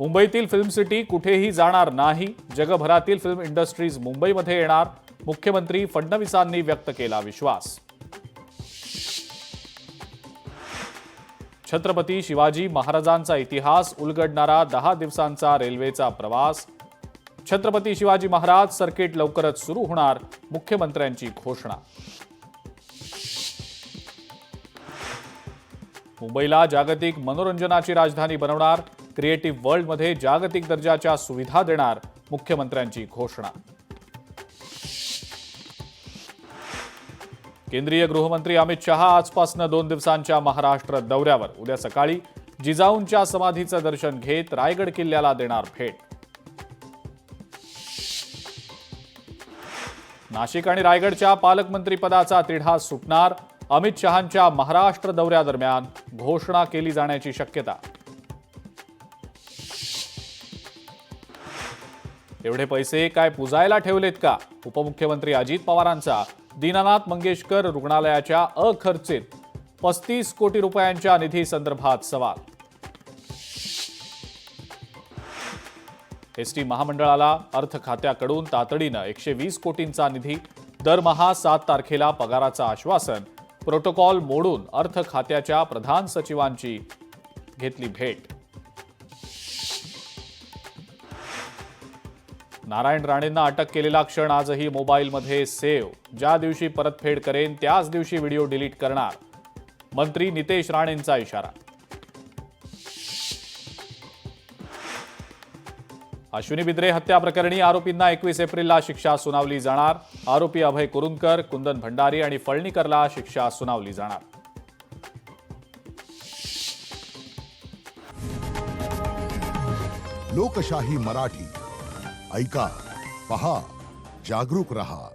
मुंबईतील film city कुठेही जाणार नाही, जगभरातील फिल्म इंडस्ट्रीज मुंबईमध्ये येणार, मुख्यमंत्री फडणवीसांनी व्यक्त केला विश्वास. छत्रपती शिवाजी महाराजांचा इतिहास उलगडणारा 10 दिवसांचा रेल्वेचा प्रवास. छत्रपती शिवाजी महाराज सर्किट लवकरच सुरू होणार, मुख्यमंत्र्यांची घोषणा. मुंबईला जागतिक मनोरंजनाची राजधानी बनवणार, क्रिएटिव्ह वर्ल्डमध्ये जागतिक दर्जाच्या सुविधा देणार, मुख्यमंत्र्यांची घोषणा. केंद्रीय गृहमंत्री अमित शहा आजपासून 2 दिवसांच्या महाराष्ट्र दौऱ्यावर. उद्या सकाळी जिजाऊंच्या समाधीचं दर्शन घेत रायगड किल्ल्याला देणार भेट. नाशिक आणि रायगडच्या पालकमंत्रीपदाचा तिढा सुटणार, अमित शहांच्या महाराष्ट्र दौऱ्यादरम्यान घोषणा केली जाण्याची शक्यता. एवढे पैसे काय पुजायला ठेवलेत का? उपमुख्यमंत्री अजित पवारांचा दीनानाथ मंगेशकर रुग्णालयाच्या अखर्चित 35 कोटी रुपयांच्या निधी संदर्भात सवाल. एसटी महामंडळाला अर्थ खात्याकडून तातडीनं 120 कोटींचा निधी, दरमहा 7 तारखेला पगाराचं आश्वासन. प्रोटोकॉल मोडून अर्थ खात्याच्या प्रधान सचिवांची घेतली भेट. नारायण राणेंना अटक केलेला क्षण आजही मोबाईलमध्ये सेव्ह. ज्या दिवशी परतफेड करेन त्याच दिवशी व्हिडिओ डिलीट करणार, मंत्री नितेश राणेंचा इशारा. अश्विनी बिद्रे हत्या प्रकरणी आरोपींना 21 एप्रिलला शिक्षा सुनावली जाणार. आरोपी अभय कुरुंदकर, कुंदन भंडारी आणि फळणीकरला शिक्षा सुनावली जाणार. लोकशाही मराठी ऐका, पहा, जागरूक रहा.